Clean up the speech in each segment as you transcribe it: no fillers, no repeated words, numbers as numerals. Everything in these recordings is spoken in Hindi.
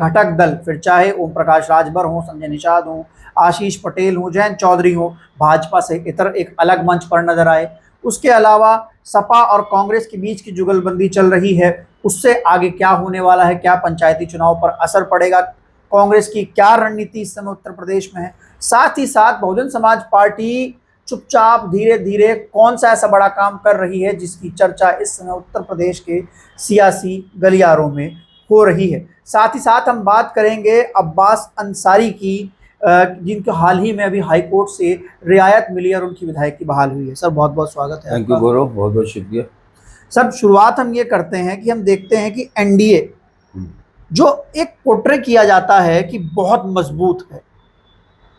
घटक दल, फिर चाहे ओम प्रकाश राजभर हो, संजय निषाद हो, आशीष पटेल हो, जयंत चौधरी हो, भाजपा से इतर एक अलग मंच पर नजर आए। उसके अलावा सपा और कांग्रेस के बीच की जुगलबंदी चल रही है, उससे आगे क्या होने वाला है, क्या पंचायती चुनाव पर असर पड़ेगा, कांग्रेस की क्या रणनीति इस समय उत्तर प्रदेश में है। साथ ही साथ बहुजन समाज पार्टी चुपचाप धीरे धीरे कौन सा ऐसा बड़ा काम कर रही है जिसकी चर्चा इस समय उत्तर प्रदेश के सियासी गलियारों में हो रही है। साथ ही साथ हम बात करेंगे अब्बास अंसारी की, जिनको हाल ही में अभी हाई कोर्ट से रियायत मिली और उनकी विधायकी बहाल हुई है। सर बहुत बहुत स्वागत है। थैंक यू गौरव, बहुत बहुत शुक्रिया। सर शुरुआत हम ये करते हैं कि हम देखते हैं कि एनडीए जो एक पोर्ट्रे किया जाता है कि बहुत मजबूत है,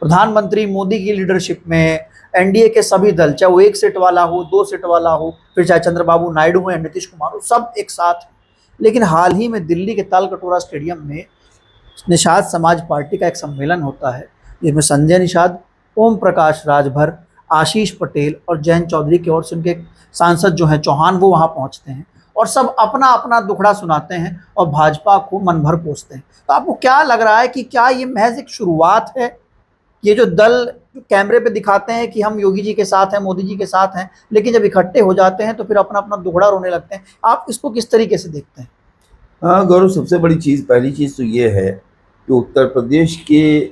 प्रधानमंत्री मोदी की लीडरशिप में एनडीए के सभी दल, चाहे वो 1 सीट वाला हो, 2 सीट वाला हो, फिर चाहे चंद्रबाबू नायडू हो या नीतीश कुमार हो, सब एक साथ। लेकिन हाल ही में दिल्ली के तालकटोरा स्टेडियम में निषाद समाज पार्टी का एक सम्मेलन होता है, जिसमें संजय निषाद, ओम प्रकाश राजभर, आशीष पटेल और जयंत चौधरी की ओर से उनके सांसद जो हैं चौहान, वो वहाँ पहुँचते हैं और सब अपना अपना दुखड़ा सुनाते हैं और भाजपा को मन भर कोसते हैं। तो आपको क्या लग रहा है कि क्या ये महज एक शुरुआत है? ये जो दल कैमरे पे दिखाते हैं कि हम योगी जी के साथ हैं, मोदी जी के साथ हैं, लेकिन जब इकट्ठे हो जाते हैं तो फिर अपना अपना दुखड़ा रोने लगते हैं। आप इसको किस तरीके से देखते हैं? हाँ गौरव, सबसे बड़ी चीज़, पहली चीज़ तो ये है कि उत्तर प्रदेश के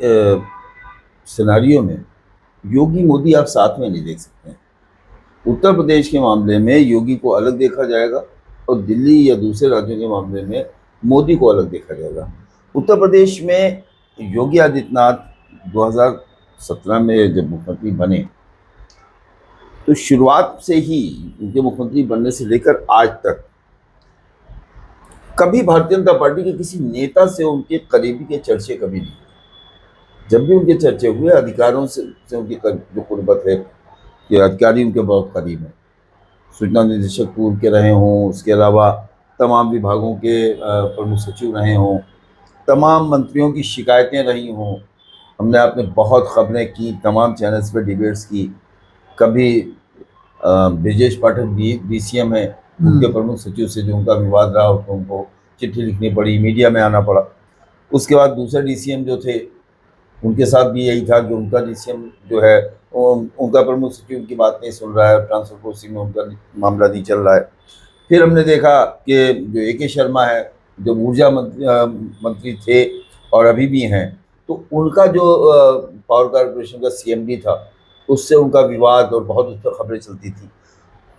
सिनारियों में योगी मोदी आप साथ में नहीं देख सकते हैं। उत्तर प्रदेश के मामले में योगी को अलग देखा जाएगा और दिल्ली या दूसरे राज्यों के मामले में मोदी को अलग देखा जाएगा। उत्तर प्रदेश में योगी आदित्यनाथ 2017 में जब मुख्यमंत्री बने तो शुरुआत से ही उनके मुख्यमंत्री बनने से लेकर आज तक कभी भारतीय जनता पार्टी के किसी नेता से उनके करीबी के चर्चे कभी नहीं हुए। जब भी उनके चर्चे हुए, अधिकारों से उनकी जो कुर्बत है कि अधिकारी उनके बहुत करीब हैं, सूचना निदेशक पूर्व के रहे हों, उसके अलावा तमाम विभागों के प्रमुख सचिव रहे हों, तमाम मंत्रियों की शिकायतें रही हों। हमने आपने बहुत खबरें की, तमाम चैनल्स पे डिबेट्स की। कभी ब्रजेश पाठक BCM है, उनके प्रमुख सचिव से जो उनका विवाद रहा तो उनको चिट्ठी लिखनी पड़ी, मीडिया में आना पड़ा। उसके बाद दूसरे DCM जो थे उनके साथ भी यही था कि उनका DCM जो है उनका प्रमुख सचिव उनकी बात नहीं सुन रहा है, ट्रांसफर पोस्टिंग में उनका मामला नहीं चल रहा है। फिर हमने देखा कि जो AK शर्मा है, जो ऊर्जा मंत्री थे और अभी भी हैं, तो उनका जो पावर कॉरपोरेशन का CMD था, उससे उनका विवाद और बहुत उस पर खबरें चलती थी।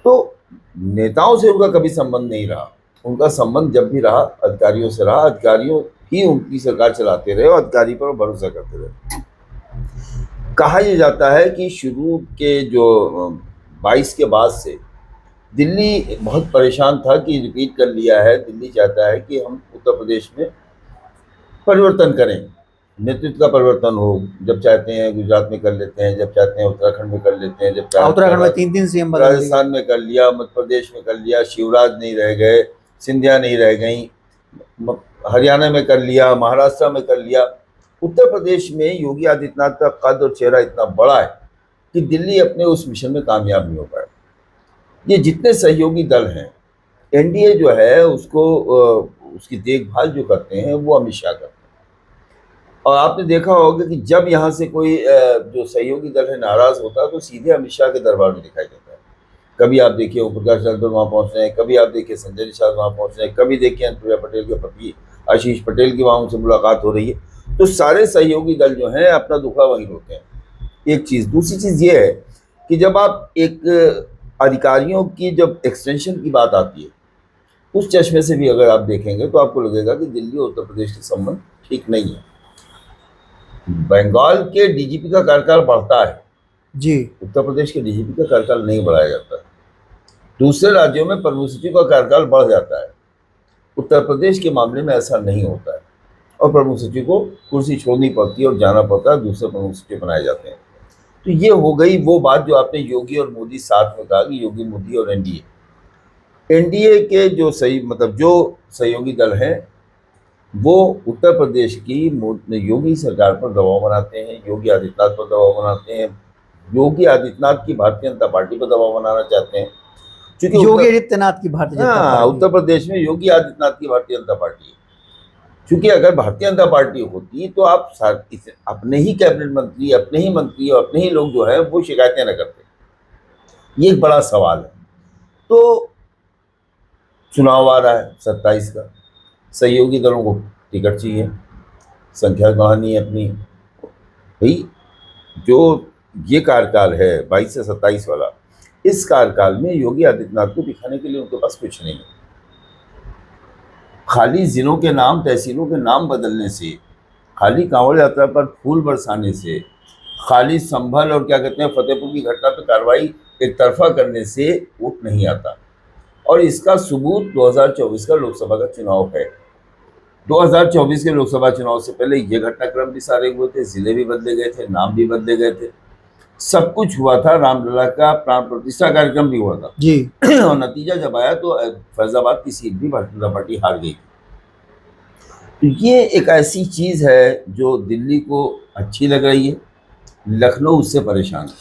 तो नेताओं से उनका कभी संबंध नहीं रहा। उनका संबंध जब भी रहा अधिकारियों से रहा, अधिकारियों ही उनकी सरकार चलाते रहे और अधिकारी पर भरोसा करते रहे। कहा यह जाता है कि शुरू के जो 22 के बाद से दिल्ली बहुत परेशान था कि रिपीट कर लिया है, दिल्ली चाहता है कि हम उत्तर प्रदेश में परिवर्तन करें, नेतृत्व का परिवर्तन हो। जब चाहते हैं गुजरात में कर लेते हैं, जब चाहते हैं उत्तराखंड में कर लेते हैं, जब चाहते उत्तराखंड में 3-3 CM बदल दिए, राजस्थान में कर लिया, मध्य प्रदेश में कर लिया, शिवराज नहीं रह गए, सिंधिया नहीं रह गई, हरियाणा में कर लिया, महाराष्ट्र में कर लिया। उत्तर प्रदेश में योगी आदित्यनाथ का कद और चेहरा इतना बड़ा है कि दिल्ली अपने उस मिशन में कामयाब नहीं हो पाया। ये जितने सहयोगी दल हैं, NDA जो है उसको उसकी देखभाल जो करते हैं वो अमित शाह करते हैं। और आपने देखा होगा कि जब यहाँ से कोई जो सहयोगी दल है नाराज होता है तो सीधे अमित शाह के दरबार में दिखाई देता है। कभी आप देखिए ओम प्रकाश राजभर वहाँ पहुँच रहे हैं, कभी आप देखिए संजय निषाद वहाँ पहुँच रहे हैं, कभी देखिए अनुप्रिया पटेल के पति आशीष पटेल की वहाँ उनसे मुलाकात हो रही है। तो सारे सहयोगी दल जो हैं अपना दुखड़ा वहीं रोते हैं। एक चीज़, दूसरी चीज़ ये है कि जब आप एक अधिकारियों की जब एक्सटेंशन की बात आती है, उस चश्मे से भी अगर आप देखेंगे तो आपको लगेगा कि दिल्ली और उत्तर प्रदेश के संबंध ठीक नहीं है। बंगाल के DGP का कार्यकाल बढ़ता है जी, उत्तर प्रदेश के DGP का कार्यकाल नहीं बढ़ाया जाता। दूसरे राज्यों में प्रमुख सचिव का कार्यकाल बढ़ जाता है, उत्तर प्रदेश के मामले में ऐसा नहीं होता है और प्रमुख सचिव को कुर्सी छोड़नी पड़ती है और जाना पड़ता है, दूसरे प्रमुख सचिव बनाए जाते हैं। तो ये हो गई वो बात जो आपने योगी और मोदी साथ में कहा कि योगी मोदी और NDA के जो जो सहयोगी दल हैं वो उत्तर प्रदेश की योगी सरकार पर दबाव बनाते हैं, योगी आदित्यनाथ पर दबाव बनाते हैं, योगी आदित्यनाथ की भारतीय जनता पार्टी पर दबाव बनाना चाहते हैं। क्योंकि योगी आदित्यनाथ की भारतीय जनता पार्टी, उत्तर प्रदेश में योगी आदित्यनाथ की भारतीय जनता पार्टी है। क्योंकि अगर भारतीय जनता पार्टी होती तो आप अपने ही कैबिनेट मंत्री, अपने ही मंत्री और अपने ही लोग जो है वो शिकायतें न करते। ये एक बड़ा सवाल है। तो चुनाव आ रहा है 27 का, सहयोगी दलों को टिकट चाहिए, संख्या कहानी है अपनी भाई। जो ये कार्यकाल है 22 से 27 वाला, इस कार्यकाल में योगी आदित्यनाथ को दिखाने के लिए उनके पास कुछ नहीं है। खाली जिलों के नाम, तहसीलों के नाम बदलने से, खाली कांवड़ यात्रा पर फूल बरसाने से, खाली संभल और क्या कहते हैं फतेहपुर की घटना पर कार्रवाई एक तरफा करने से वोट नहीं आता। और इसका सबूत 2024 का लोकसभा का चुनाव है। 2024 के लोकसभा चुनाव से पहले ये घटनाक्रम भी सारे हुए थे, जिले भी बदले गए थे, नाम भी बदले गए थे, सब कुछ हुआ था। रामलला का प्राण प्रतिष्ठा कार्यक्रम भी हुआ था जी। और नतीजा जब आया तो फैजाबाद की सीट भी भारतीय जनता पार्टी हार गई। तो ये एक ऐसी चीज है जो दिल्ली को अच्छी लग रही है, लखनऊ उससे परेशान है।